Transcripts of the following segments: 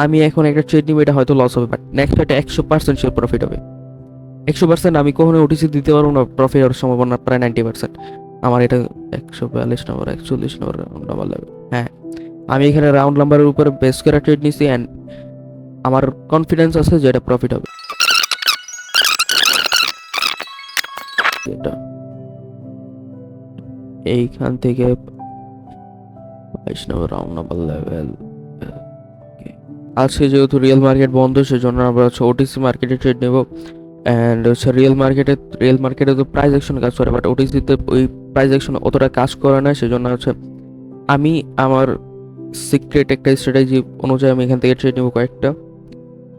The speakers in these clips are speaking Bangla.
আমি এখন একটা ট্রেড নিব, এটা হয়তো লস হবে, বাট নেক্সট এটা 100% শিওর প্রফিট হবে। 100% আমি কখনো ওটিসি দিতে পারবো না, প্রফিট হওয়ার সম্ভাবনা প্রায় 90%। আমার এটা 142 নম্বর 41 নম্বর রাউন্ড নাম্বার লাগবে। হ্যাঁ, আমি এখানে রাউন্ড নাম্বারের উপরে বেস করে ট্রেড নিছি অ্যান্ড আমার কনফিডেন্স আছে যে এটা প্রফিট হবে। এটা এইখান থেকে 22 নম্বর রাউন্ড নাম্বার লেভেল। আজকে যেহেতু রিয়েল মার্কেট বন্ধ, সেজন্য আমরা হচ্ছে ওটিসি মার্কেটে ট্রেড নেব। অ্যান্ড হচ্ছে রিয়েল মার্কেটে তো প্রাইস অ্যাকশন কাজ করে, বাট ওটিসিতে ওই প্রাইস অ্যাকশন অতটা কাজ করে না। সেজন্য হচ্ছে আমি আমার সিক্রেট একটা স্ট্র্যাটেজি অনুযায়ী আমি এখান থেকে ট্রেড নেবো কয়েকটা।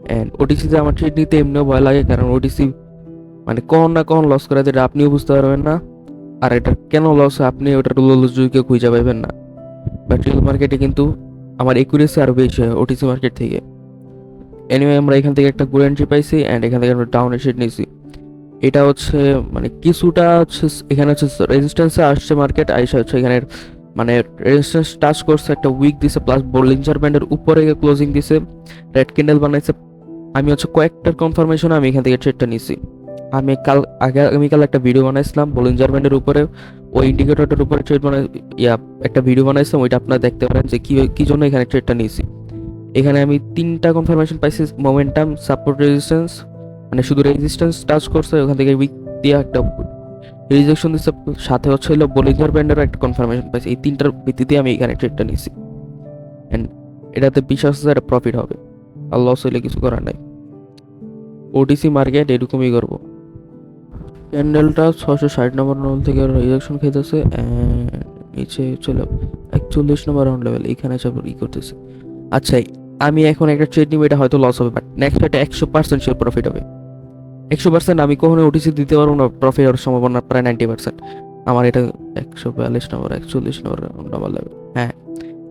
অ্যান্ড ওটিসিতে আমার ট্রেড নিতে এমনিও ভয় লাগে, কারণ ওটিসি মানে কখন না কখন লস করে দেয়, আপনিও বুঝতে পারবেন না। আর এটা কেন লস হয় আপনি ওটার লজিকে খুঁজে পাবেন না। বাট রিয়েল মার্কেটে কিন্তু আমার একুরেসি আরও বেশি হয় ওটিসি মার্কেট থেকে। এনিওয়ে আমরা এখান থেকে একটা গুড এন্ট্রি পাইছি অ্যান্ড এখান থেকে আমরা ডাউন শেড নিয়েছি। এটা হচ্ছে মানে কিছুটা হচ্ছে এখানে হচ্ছে রেজিস্ট্যান্সে আসছে মার্কেট আইসা হচ্ছে এখানে মানে রেজিস্ট্যান্স টাচ করছে, একটা উইক দিছে, প্লাস বলিঞ্জার ব্যান্ডের উপরে ক্লোজিং দিছে, রেড ক্যান্ডেল বানাইছে। আমি হচ্ছে কয়েকটার কনফার্মেশন আমি এখান থেকে ট্রেডটা নিছি। আগামীকাল একটা ভিডিও বানাইছিলাম বলিঞ্জার ব্যান্ডের উপরে, ওই ইন্ডিকেটরটার উপরে ট্রেড একটা ভিডিও বানাইছিলাম, ওইটা আপনারা দেখতে পারেন যে কি জন্য এখানে ট্রেডটা নিয়েছি। এখানে আমি 3টা কনফার্মেশন পাইছি, মোমেন্টাম, সাপোর্ট, রেজিস্ট্যান্স, মানে শুধু রেজিস্ট্যান্স টাচ করছে, ওখান থেকে উইক দিয়ে একটা রিজেকশন দিচ্ছে, সাথে হচ্ছে হলো বলিঞ্জার ব্যান্ডেরও একটা কনফার্মেশন পাইছি। এই 3টার ভিত্তিতে আমি এখানে ট্রেডটা নিয়েছি অ্যান্ড এটাতে বিশ্বাস আছে এটা প্রফিট হবে, আর লস হইলে কিছু করার নাই। ওটিসি মার্কেট এরকমই করবো। ক্যান্ডেলটা 660 নম্বর লেভেল থেকে রিজেকশন খেতেছে অ্যান্ড নিচে চলে 41 নম্বর রাউন্ড লেভেল, এখানে সব করতেছে। আচ্ছা, আমি এখন একটা ট্রেড নিব, এটা হয়তো লস হবে, বাট নেক্সট এটা 100% শিওর প্রফিট হবে। 100% আমি কখনো ওটিসি দিতে পারবো না, প্রফিট হওয়ার সম্ভাবনা প্রায় 90%। আমার এটা 142 নম্বর 41 নম্বর রাউন্ড নাম্বার লাগবে। হ্যাঁ,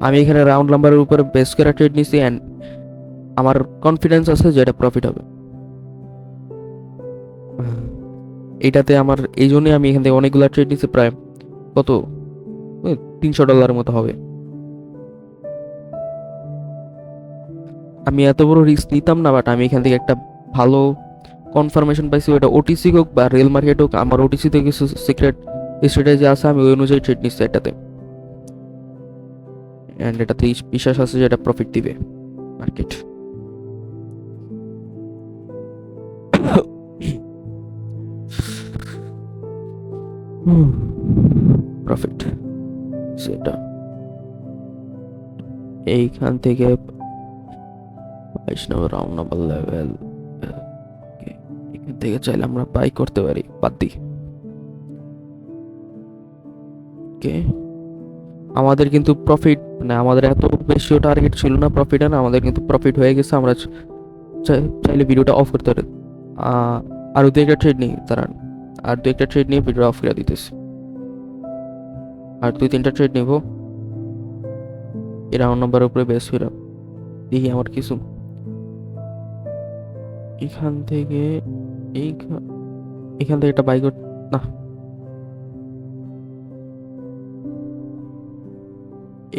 আমি এখানে রাউন্ড নাম্বারের উপরে বেস করে ট্রেড নিছি অ্যান্ড আমার কনফিডেন্স আছে যে এটা প্রফিট হবে। এইটাতে আমার এই জন্যই আমি এখান থেকে অনেকগুলো ট্রেড নিছি, প্রায় কত $300 মতো হবে। আমি এত বড় রিস্ক নিতাম না, বাট আমি এখান থেকে একটা ভালো কনফার্মেশন পাইছি, ওটা ওটিসি হোক বা রিয়েল মার্কেট হোক, আমার ওটিসিতে কিছু সিক্রেট স্ট্র্যাটেজি আছে, আমি ওই অনুযায়ী ট্রেড নিচ্ছি এটাতে। অ্যান্ড এটাতে বিশ্বাস আছে যে এটা প্রফিট দিবে মার্কেট। প্রফিট সেটা এইখান থেকে 22 নম্বর রাউন্ড নাম্বার লেভেল, এখান থেকে চাইলে আমরা বাই করতে পারি, বাদ দিই। ওকে, আমাদের কিন্তু প্রফিট মানে আমাদের এত বেশিও টার্গেট ছিল না প্রফিটের, আমাদের কিন্তু প্রফিট হয়ে গেছে। আমরা চাইলে ভিডিওটা অফ করতে পারি। আরও 2-1টা ট্রেড নিই, দাঁড়ান, আর 2-1টা ট্রেড নিয়ে ভিডিও অফ করে দিতেছি। আর 2-3টা ট্রেড নিব এই রাউন্ড নাম্বারের উপরে বেস করে। দেখি আমার কিছু এখান থেকে এখান থেকে একটা বাই কর, না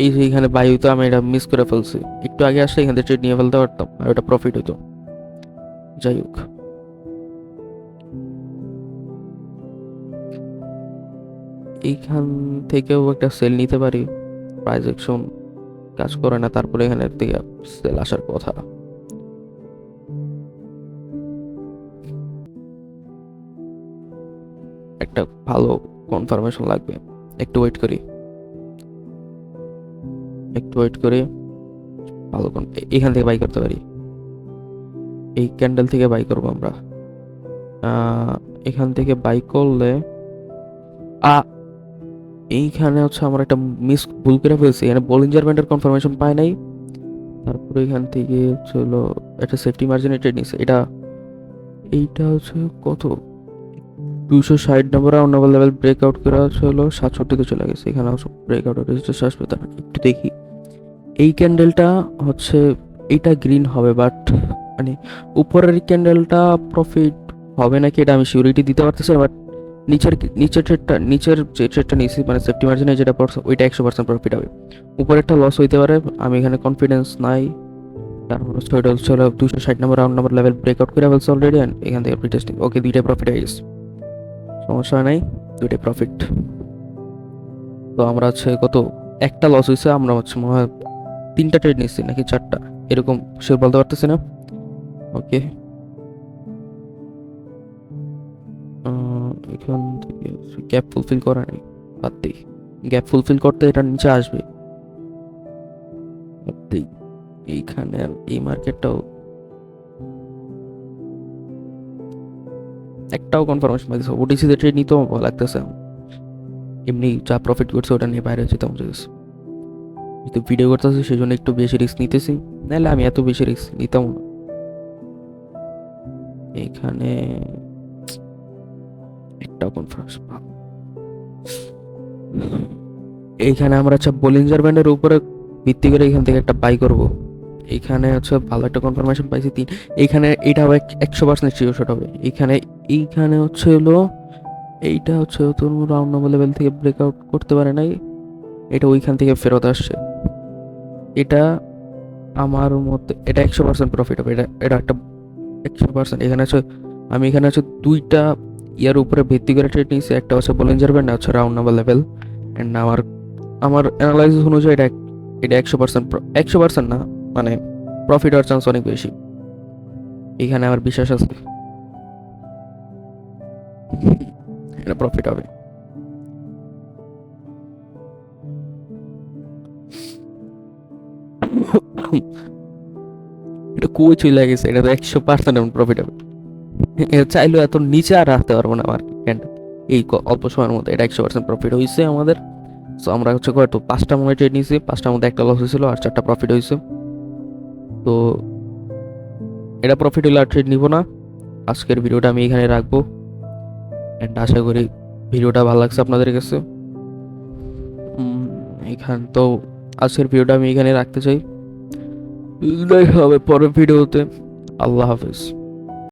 এই যে এখানে বাই হইতো, আমি এটা মিস করে ফেলছি। একটু আগে আসলে এখান থেকে ট্রেড নিয়ে ফেলতে পারতাম আর ওটা প্রফিট হইতো। যাই হোক, এইখান থেকেও একটা সেল নিতে পারি, প্রাইস অ্যাকশন কাজ করে না, তারপরে এখানে থেকে সেল আসার কথা। একটা ভালো কনফার্মেশন লাগবে, একটু ওয়েট করি ভালো এখান থেকে বাই করতে পারি, এই ক্যান্ডেল থেকে বাই করবো আমরা। এখান থেকে বাই করলে এইখানে হচ্ছে আমার একটা ভুল করে ফেলছি, এখানে বলিঞ্জার ব্যান্ডের কনফার্মেশন পাই নাই। তারপরে এখান থেকে হলো একটা সেফটি মার্জিনের ট্রেড নিছে, এইটা হচ্ছে কত 260 নম্বর রাউন্ড নাম্বার লেভেল ব্রেকআউট করা হলো 67-তে চলে গেছে। এখানে ব্রেকআউট রেজিস্ট্যান্স আসবে, তার একটু দেখি। এই ক্যান্ডেলটা হচ্ছে এইটা গ্রিন হবে, বাট মানে উপরের ক্যান্ডেলটা প্রফিট হবে নাকি এটা আমি সিউরিটি দিতে পারতেছি না, বাট নিচের যে ট্রেডটা নিয়েছি মানে সেফটি মার্জিনে যেটা পড়ছে ওইটা 100% প্রফিট হবে। উপরেরটা লস হইতে পারে, আমি এখানে কনফিডেন্স নাই, তার মানে হচ্ছে ওইটা হচ্ছে 260 নম্বর রাউন্ড নম্বর লেভেল ব্রেকআউট করে ফেলছে অলরেডি, অ্যান্ড এখান থেকে প্রিটেস্টিং। ওকে, দুইটাই প্রফিট হয়ে গেছে, সমস্যা নাই, দুইটাই প্রফিট। তো আমরা হচ্ছে কত একটা লস হয়েছে, আমরা হচ্ছে মনে হয় 3টা ট্রেড নিচ্ছি নাকি 4টা, এরকম সে বলতে পারতেছি না। ওকে, এখান থেকে গ্যাপ ফুলফিল করা নেই, বাদ দিই। গ্যাপ ফুলফিল করতে এটা নিচে আসবে, বাদ দিই। এইখানে আর এই মার্কেটটাও একটাও কনফার্মেশন পাইছে, ওটিসিতে ট্রেড নিতেও ভালো লাগতেছে, এমনি যা প্রফিট করছে ওটা নিয়ে বাইরে যেতাম যেতেছে। যেহেতু ভিডিও করতেছি সেই জন্য একটু বেশি রিস্ক নিতেছি, নাহলে আমি এত বেশি রিস্ক নিতাম না। এখানে একটাও কনফার্মেশন, এইখানে আমরা হচ্ছে বোলিঞ্জার ব্যান্ডের উপরে ভিত্তি করে এখান থেকে একটা বাই করব। এইখানে হচ্ছে ভালো একটা কনফার্মেশন পাইছি 3। এইখানে এটা হবে 100% শিওর শট হবে। এইখানে হচ্ছে হলো এইটা হচ্ছে তোর রাউন্ড নম্বর লেভেল থেকে ব্রেকআউট করতে পারে নাই, এটা ওইখান থেকে ফেরত আসছে। এটা আমার মতে এটা 100% প্রফিট হবে, এটা এটা একটা 100%। এখানে হচ্ছে আমি এখানে হচ্ছে 2টা ইয়ার উপরে ভিত্তি করে ট্রেড নিয়েছি, একটা হচ্ছে বোলিঞ্জার ব্যান্ড, হচ্ছে রাউন্ড নম্বর লেভেল। অ্যান্ড আমার আমার অ্যানালাইসিস অনুযায়ী এটা এটা 100%, 100% না, মানে প্রফিট হওয়ার চান্স অনেক বেশি, এখানে আমার বিশ্বাস আছে এটা প্রফিট হবে। এটা কই চলে গেছে, এটা তো 100% এমন প্রফিট হবে। চাইলেও এত নিচে আর রাখতে পারবো না আমার ক্যান্ডেল এই অল্প সময়ের মধ্যে। এটা 100% প্রফিট হয়েছে আমাদের। সো আমরা হচ্ছে কত 5টা মনে ট্রেড নিয়েছি, 5টার মধ্যে একটা লস হয়েছিল আর 4টা প্রফিট হয়েছে। তো এটা প্রফিট হলে আর ট্রেড নিব না। আজকের ভিডিওটা আমি এখানে রাখবো, অ্যান্ড আশা করি ভিডিওটা ভালো লাগছে আপনাদের কাছে। এখান তো আজকের ভিডিওটা আমি এখানে রাখতে চাই, দেখা হবে পরের ভিডিওতে। আল্লাহ হাফেজ।